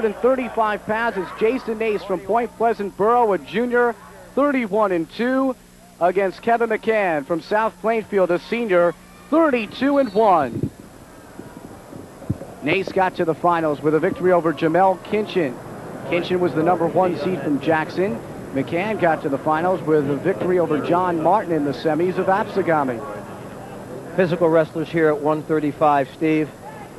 135 pounds. It's Jason Nase from Point Pleasant Borough, a junior, 31-2, against Kevin McCann from South Plainfield, a senior, 32-1. Nase got to the finals with a victory over Jamel Kinchin. Kinchin was the #1 seed from Jackson. McCann got to the finals with a victory over John Martin in the semis of Absegami. Physical wrestlers here at 135, Steve.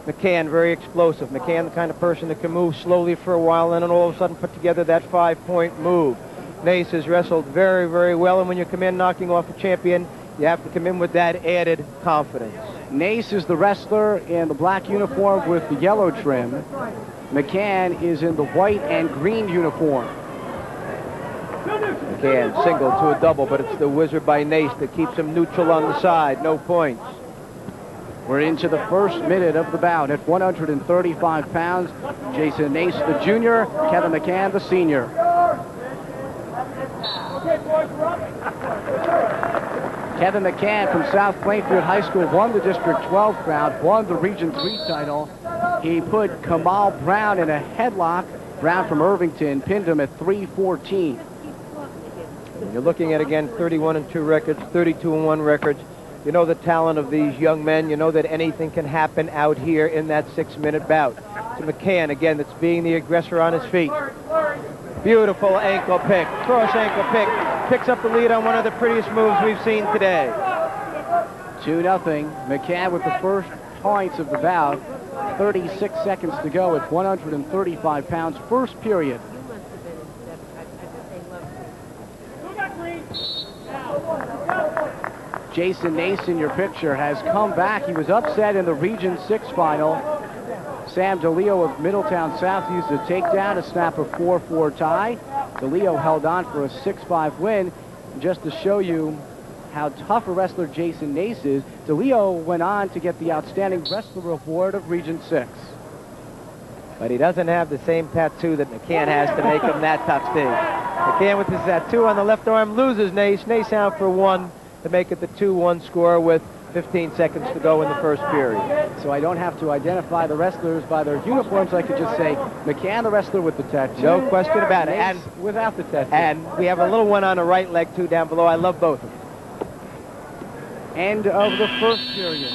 McCann, very explosive. McCann, the kind of person that can move slowly for a while and then all of a sudden put together that 5-point move. Nase has wrestled very, very well, and when you come in knocking off a champion, you have to come in with that added confidence. Nase is the wrestler in the black uniform with the yellow trim. McCann is in the white and green uniform. McCann single to a double, but it's the wizard by Nase that keeps him neutral on the side. No points. We're into the first minute of the bout at 135 pounds. Jason Nase, the junior, Kevin McCann, the senior. Kevin McCann from South Plainfield High School won the District 12 crown, won the Region 3 title. He put Kamal Brown in a headlock. Brown from Irvington pinned him at 3:14. You're looking at, again, 31-2 records, 32-1 records. You know the talent of these young men. You know that anything can happen out here in that 6-minute bout. To McCann, again, that's being the aggressor on his feet. Beautiful ankle pick, cross ankle pick. Picks up the lead on one of the prettiest moves we've seen today. 2-0. McCann with the first points of the bout. 36 seconds to go at 135 pounds. First period. Jason Nase in your picture has come back. He was upset in the Region 6 final. Sam DeLeo of Middletown South used a takedown to snap a 4-4 tie. DeLeo held on for a 6-5 win. Just to show you how tough a wrestler Jason Nase is, DeLeo went on to get the Outstanding Wrestler Award of Region 6. But he doesn't have the same tattoo that McCann has to make him that tough, Steve. McCann with his tattoo on the left arm loses Nase. Nase out for 1 to make it the 2-1 score with 15 seconds to go in the first period. So I don't have to identify the wrestlers by their uniforms. I could just say McCann, the wrestler with the tattoo. No question about it. And without the tattoo. And we have a little one on the right leg, too, down below. I love both of them. End of the first period.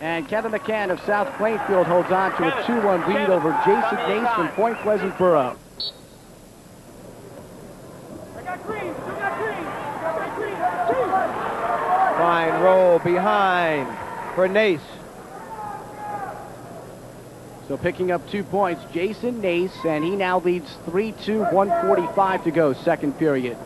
And Kevin McCann of South Plainfield holds on to a 2-1 lead over Jason Nase from Point Pleasant Borough. Fine roll behind for Nase. So picking up 2 points, Jason Nase, and he now leads 3-2, 1:45 to go, second period.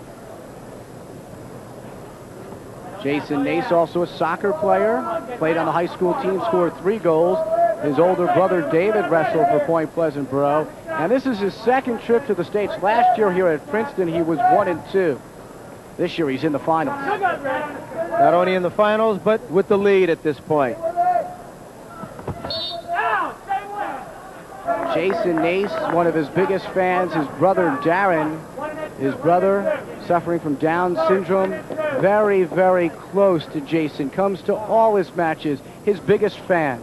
Jason Nase, also a soccer player, played on the high school team, scored 3 goals. His older brother David wrestled for Point Pleasant Borough, and this is his second trip to the States. Last year here at Princeton, he was 1-2. This year he's in the finals. Not only in the finals, but with the lead at this point. Jason Nase, one of his biggest fans, his brother Darren, his brother suffering from Down syndrome, very, very close to Jason, comes to all his matches, his biggest fan.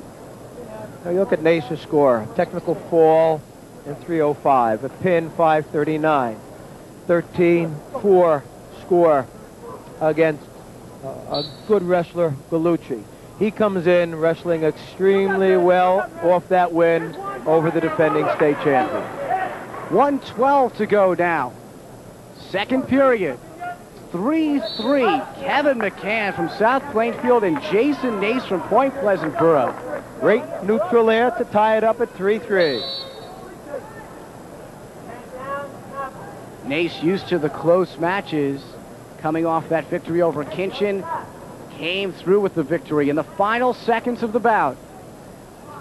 Now you look at Nase's score, technical fall in 3:05, a pin 5:39, 13-4 score against a good wrestler, Gallucci. He comes in wrestling extremely well off that win over the defending state champion. 1:12 to go now. Second period. 3-3. Kevin McCann from South Plainfield and Jason Nase from Point Pleasant Borough. Great neutral there to tie it up at 3-3. Nase used to the close matches, coming off that victory over Kinchin, came through with the victory in the final seconds of the bout.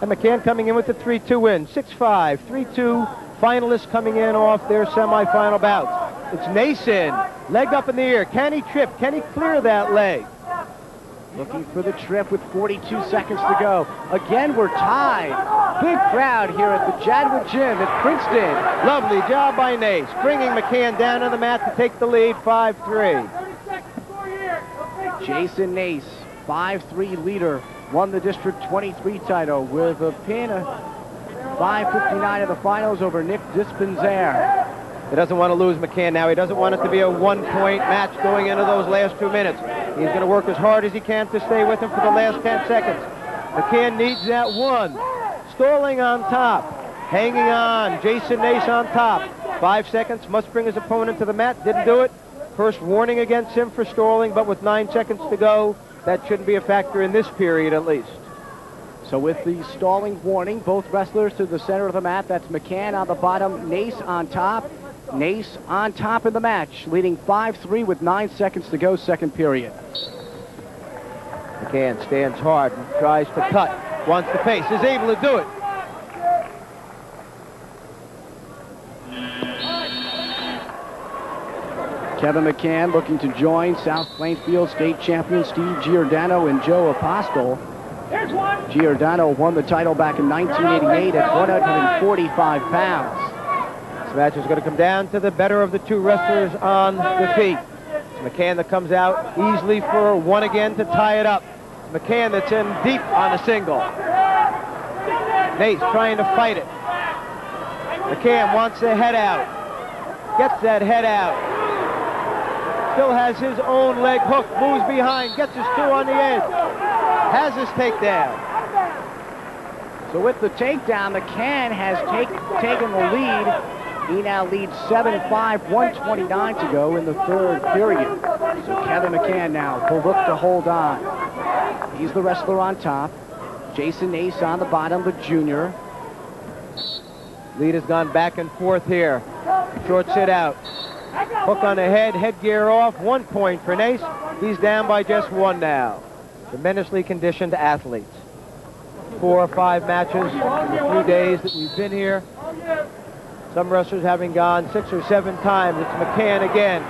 And McCann coming in with the 3-2 win. 6-5, 3-2 finalists coming in off their semifinal bouts. It's Nase, leg up in the air. Can he trip? Can he clear that leg? Looking for the trip with 42 seconds to go. Again, we're tied. Big crowd here at the Jadwood Gym at Princeton. Lovely job by Nase, bringing McCann down on the mat to take the lead, 5-3. Jason Nase, 5-3 leader, won the District 23 title with a pin 5:59 of the finals over Nick Dispenzaire. He doesn't want to lose McCann now. He doesn't want it to be a one-point match going into those last 2 minutes. He's going to work as hard as he can to stay with him for the last 10 seconds. McCann needs that one. Stalling on top. Hanging on. Jason Nase on top. 5 seconds. Must bring his opponent to the mat. Didn't do it. First warning against him for stalling, but with 9 seconds to go, that shouldn't be a factor in this period at least. So with the stalling warning, both wrestlers to the center of the mat. That's McCann on the bottom, Nase on top. Nase on top in the match, leading 5-3 with 9 seconds to go, second period. McCann stands hard and tries to cut. Wants the pace, is able to do it. Kevin McCann looking to join South Plainfield state champion Steve Giordano and Joe Apostol. Giordano won the title back in 1988 at 145 pounds. This match is going to come down to the better of the two wrestlers on the feet. It's McCann that comes out easily for one again to tie it up. It's McCann that's in deep on a single. Nase trying to fight it. McCann wants the head out. Gets that head out. Still has his own leg hook. Moves behind. Gets his two on the edge. Has his takedown. So with the takedown, McCann has taken the lead. He now leads 7-5, 1:29 to go in the third period. So Kevin McCann now will look to hold on. He's the wrestler on top. Jason Nase on the bottom, the junior. Lead has gone back and forth here. Short sit out. Hook on the head, headgear off. 1 point for Nase. He's down by just one now. Tremendously conditioned athletes. 4 or 5 matches in the few days that we've been here. Some wrestlers having gone 6 or 7 times. It's McCann again.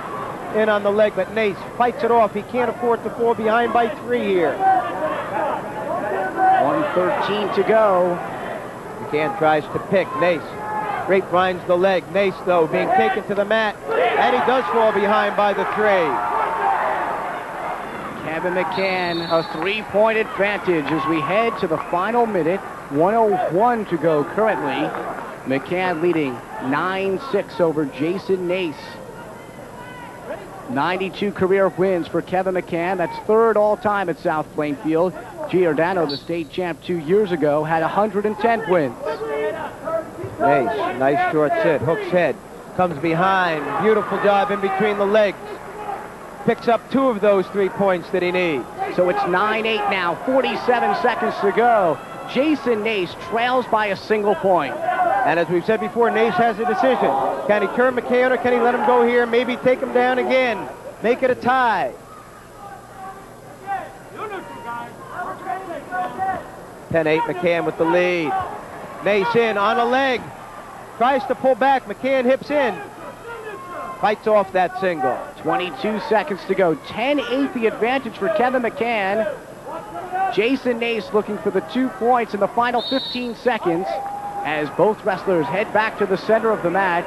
In on the leg, but Nase fights it off. He can't afford to fall behind by 3 here. 1:13 to go. McCann tries to pick. Nase grapevines the leg. Nase, though, being taken to the mat. And he does fall behind by the 3. Kevin McCann, a 3-point advantage as we head to the final minute. 1:01 to go currently. McCann leading 9-6 over Jason Nase. 92 career wins for Kevin McCann. That's third all-time at South Plainfield. Giordano, the state champ 2 years ago, had 110 wins. Nase, nice short sit. Hooks head. Comes behind. Beautiful job in between the legs. Picks up 2 of those 3 points that he needs. So it's 9-8 now. 47 seconds to go. Jason Nase trails by a single point. And as we've said before, Nase has a decision. Can he turn McCann or can he let him go here? Maybe take him down again. Make it a tie. 10-8, McCann with the lead. Nase in on a leg. Tries to pull back. McCann hips in. Fights off that single. 22 seconds to go. 10-8 the advantage for Kevin McCann. Jason Nase looking for the 2 points in the final 15 seconds as both wrestlers head back to the center of the mat.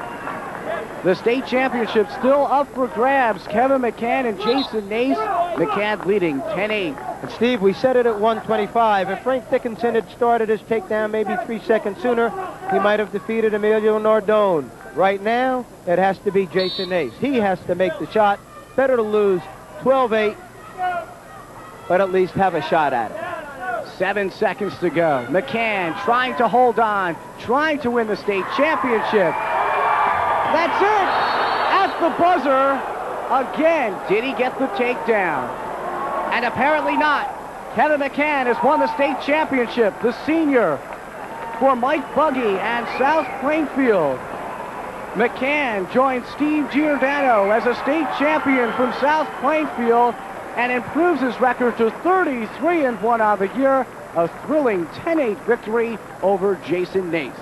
The state championship still up for grabs. Kevin McCann and Jason Nase. McCann leading 10-8. And Steve, we said it at 125. If Frank Dickinson had started his takedown maybe 3 seconds sooner, he might have defeated Emilio Nardone. Right now, it has to be Jason Nase. He has to make the shot. Better to lose 12-8, but at least have a shot at it. 7 seconds to go. McCann trying to hold on, trying to win the state championship. That's it! At the buzzer, again, did he get the takedown? And apparently not. Kevin McCann has won the state championship, the senior, for Mike Buggy and South Plainfield. McCann joins Steve Giordano as a state champion from South Plainfield and improves his record to 33-1 on the year. A thrilling 10-8 victory over Jason Nase.